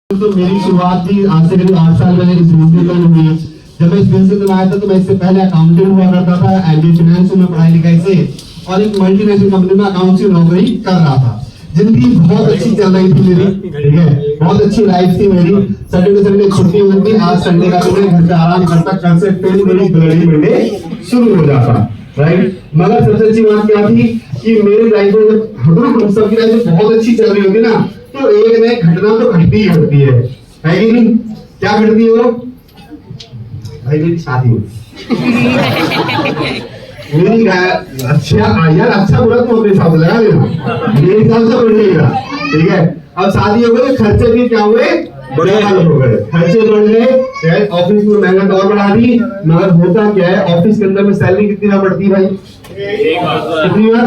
तो मेरी शुरुआत भी आज से करीब 8 साल पहले इस बिजनेस में हुई। जब मैं इस बिजनेस में आया था तो मैं इससे पहले अकाउंटेंट हुआ करता था, एमबीए फाइनेंस में पढ़ाई लिखाई से, और एक मल्टीनेशनल कंपनी में अकाउंट्स की नौकरी कर रहा था। जिंदगी बहुत अच्छी चल रही थी मेरी, ठीक है, बहुत अच्छी लाइफ थी मेरी। सैटरडे संडे छुट्टी होती, आज संडे का दिन घर पे आराम करता, कल से फिर मेरी ब्लडी मंडे शुरू हो जाता, राइट। मगर सबसे अच्छी बात क्या थी कि मेरी लाइफ में जब हम सबकी लाइफ बहुत अच्छी चल रही होती ना, तो एक नई घटना तो घटती ही घटती है कि नहीं? क्या घटती है वो? भाई मेरी शादी हुई। मेरी अच्छा यार, अच्छा बुरा तो अपने हिसाब से लगा लेना, मेरे हिसाब से बढ़ेगा, ठीक है। अब शादी हो गई, खर्चे भी क्या हुए? बड़े हो गए, खर्चे बढ़ गए, ऑफिस में मेहनत और बढ़ा दी। मगर होता क्या है, ऑफिस के अंदर में सैलरी कितनी बार बढ़ती है भाई? कितनी बार?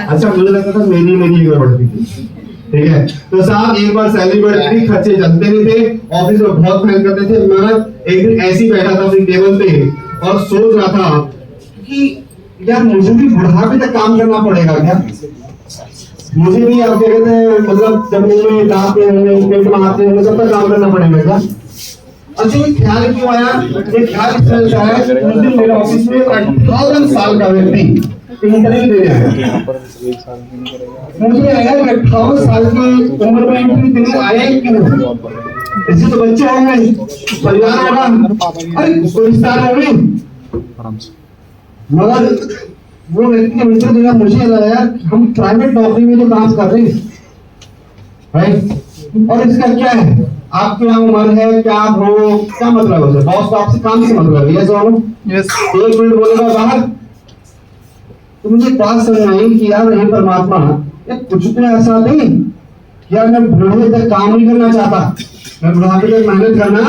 अच्छा, मुझे लगता था मेरी एक बार बढ़ती थी, ठीक है। तो साहब एक बार सैलरी बढ़ती थी, खर्चे चलते नहीं थे, ऑफिस में बहुत मेहनत करते थे। मगर एक दिन ऐसी बैठा था अपनी टेबल पे और सोच रहा था कि यार मुझे भी बुढ़ापे तक काम करना पड़ेगा क्या? मुझे भी आप क्या कहते हैं, मतलब जब में दांते होंगे, पेट में आते होंगे, तब तक काम करना पड़ेगा क्या? अच्छा, ये ख्याल क्यों आया? ये ख्याल इस तरह से आया, उस दिन मेरे ऑफिस में 58 साल का व्यक्ति इंटरव्यू देने आया। मुझे लगा 58 साल की उम्र में इंटरव्यू देने आया क्यों? इससे तो बच्चे होंगे, परिवार होगा, अरे कोई रिश्ता होंगे। मगर वो व्यक्ति के मित्र जो है, मुझे लगा हम प्राइवेट नौकरी में जो काम कर रहे हैं, राइट, और इसका क्या है? आप क्या उम्र है, क्या हो, क्या मतलब है? बॉस आपसे काम से मतलब है, यस। एक मिनट बोलेगा बाहर, तो मुझे बात समझ आई कि यार हे परमात्मा, ये कुछ तो ऐसा नहीं यार, मैं बुढ़ापे तक काम नहीं करना चाहता, मैं बुढ़ापे तक मेहनत करना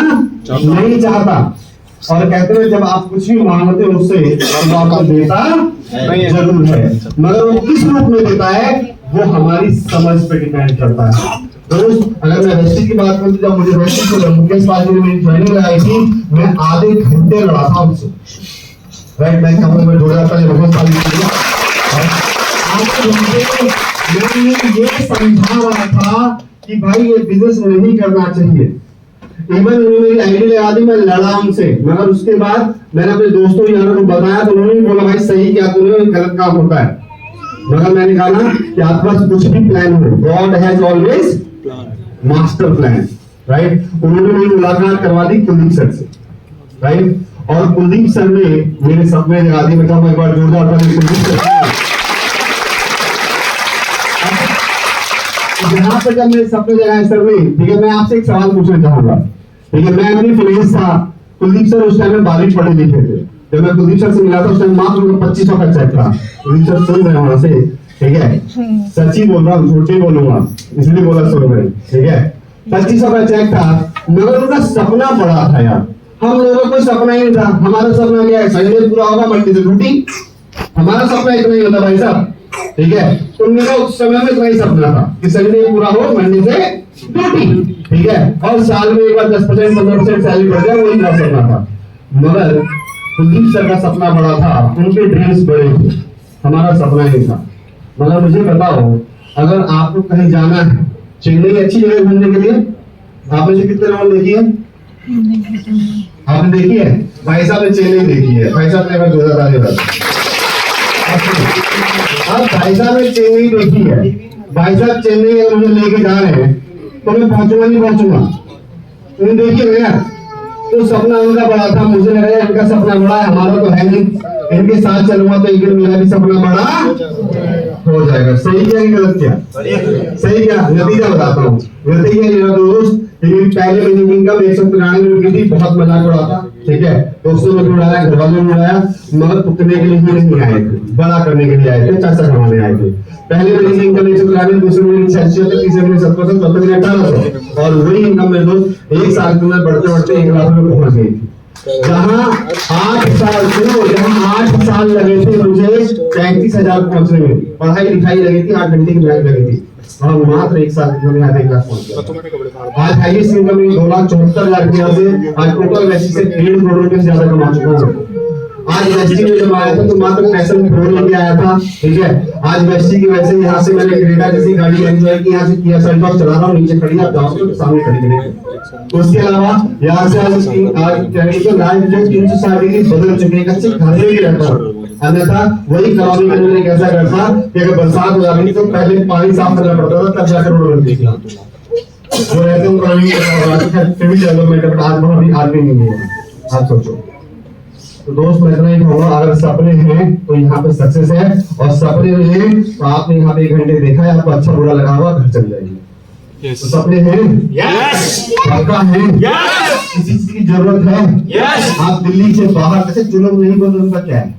नहीं चाहता। और कहते हैं जब आप कुछ भी मांगते हो उससे, तो आपको देता जरूर है, मगर वो किस रूप में देता है वो हमारी समझ पे डिपेंड करता है। दोस्त, अगर मैं रेस्टी की बात करूं, जब मुझे रेस्टी को मुकेश पाजी ने मेरी ट्रेनिंग लगाई थी, मैं आधे घंटे लड़ा था उनसे, राइट। मैं कमरे में जोड़ा था मुकेश पाजी के लिए, मैंने ये समझा रहा था कि भाई ये बिजनेस नहीं करना चाहिए। इवन उन्होंने मेरी आईडी लगा दी, मैं लड़ा उनसे, मगर उसके बाद मैंने अपने दोस्तों यारों को बताया, तो उन्होंने बोला भाई सही क्या तूने, गलत काम होता है। मगर मैंने कहा ना कि आपके पास कुछ भी प्लान हो, God has always master plan, right. उन्होंने मेरी मुलाकात करवा दी कुलदीप सर से, राइट, और कुलदीप सर ने मेरे सपने जगा दिए। मैं कहूँ एक बार जोरदार ताली कुलदीप सर। यहाँ पर जब मेरे सपने जगाए सर ने, ठीक है, मैं आपसे एक सवाल पूछना चाहूंगा, ठीक है। मैं अपनी फिनेंस था, कुलदीप सर उस टाइम में 12 पढ़े लिखे थे। जब मैं कुलदीप सर से मिला था उस टाइम मात्र 2500 का चेक था। कुलदीप सर सुन रहे वहां से, ठीक है, सच्ची बोल रहा हूँ, झूठ नहीं बोलूंगा, इसलिए बोला सुन रहे, ठीक है। 2500 का चेक था, मगर उनका सपना बड़ा था यार। हम लोगों को कोई सपना ही नहीं था। हमारा सपना क्या है? संडे पूरा होगा, मंडे से छुट्टी। हमारा सपना इतना ही होता भाई साहब, ठीक है। तो मेरा उस समय में इतना ही सपना था कि संडे पूरा हो, मंडे से ड्यूटी, ठीक है, और साल में एक बार 10% 15% सैलरी बढ़ जाए, वही मेरा सपना था। मगर कुलदीप सर का सपना बड़ा था, उनके ड्रीम्स बड़े थे, हमारा सपना ही था। मगर मुझे बताओ, अगर आपको कहीं जाना है, चेन्नई अच्छी जगह घूमने के लिए, आपने से कितने लोग देखी है? आपने देखी है? भाई साहब ने चेन्नई देखी है, भाई साहब ने 2000 अब भाई साहब ने चेन्नई देखी है। भाई साहब चेन्नई अगर मुझे लेके जा रहे हैं तो मैं पहुंचूंगा नहीं पहुंचूंगा? उन्हें देखिए भैया, तो सपना उनका बड़ा था, मुझे लग रहा है इनका सपना बड़ा है, हमारा तो है नहीं। इनके साथ चलूंगा तो एक दिन मेरा भी सपना बड़ा हो जाएगा। सही क्या गलत क्या? सही क्या? नतीजा बताता हूँ। नतीजा ये दोस्त, पहले महीने की इनकम 193 रुपए थी, बहुत मजाक उड़ाता, ठीक है, दोस्तों ने उड़ाया, घर वालों ने उड़ाया, मगर उतने के लिए नहीं आए थे, बड़ा करने के लिए आए थे, पैसा कमाने आए थे। पहले महीने की इनकम 193, दूसरे महीने 600, तीसरे महीने 700, चौथे महीने 1800, और वही इनकम मेरे दोस्त एक साल के अंदर बढ़ते बढ़ते 1 लाख में पहुंच गई थी। जहाँ 8 साल लगे थे मुझे 35,000 पहुंचने में, पढ़ाई लिखाई लगी थी, 8 घंटे की मेहनत लगी थी, और मात्र 1 साल में 1 लाख पहुंच गया। आज हाईएस्ट इनकम 2,74,000 से आज टोटल वैसे से 1.5 करोड़ रुपए से ज्यादा कमा चुका हूँ। आज एसटी में जब आया था तो मात्र पैसा में 2 लेके आया था, ठीक है। आज वेस्टी की वैसे यहाँ से मैंने क्रेटा जैसी गाड़ी एंजॉय की, यहाँ से किया सेल्टॉस चला रहा हूँ, नीचे खड़ी है, आप जाओगे तो सामने खड़ी करेंगे। उसके अलावा यहाँ से आज टेक्निकल राज जो 360 डिग्री बदल चुके हैं, कच्चे घर में ही रहता अन्यथा वही कॉलोनी के अंदर एक ऐसा घर था कि अगर बरसात हो जाती तो पहले पानी साफ करना पड़ता था, तब जाकर रोड बनती थी। जो रहते हैं कॉलोनी डेवलपमेंट, बट आज वहाँ भी आदमी नहीं है। आप सोचो। तो दोस्त मैं इतना ही कहूँगा, अगर सपने हैं तो यहाँ पे सक्सेस है, और सपने नहीं है तो आपने यहाँ पे 1 घंटे देखा है, आपको अच्छा बुरा लगा हुआ, घर चल जाएंगे। तो सपने हैं, पक्का है, किसी चीज की जरूरत है, आप दिल्ली से बाहर कैसे, जो लोग नहीं बोल रहे उनका क्या है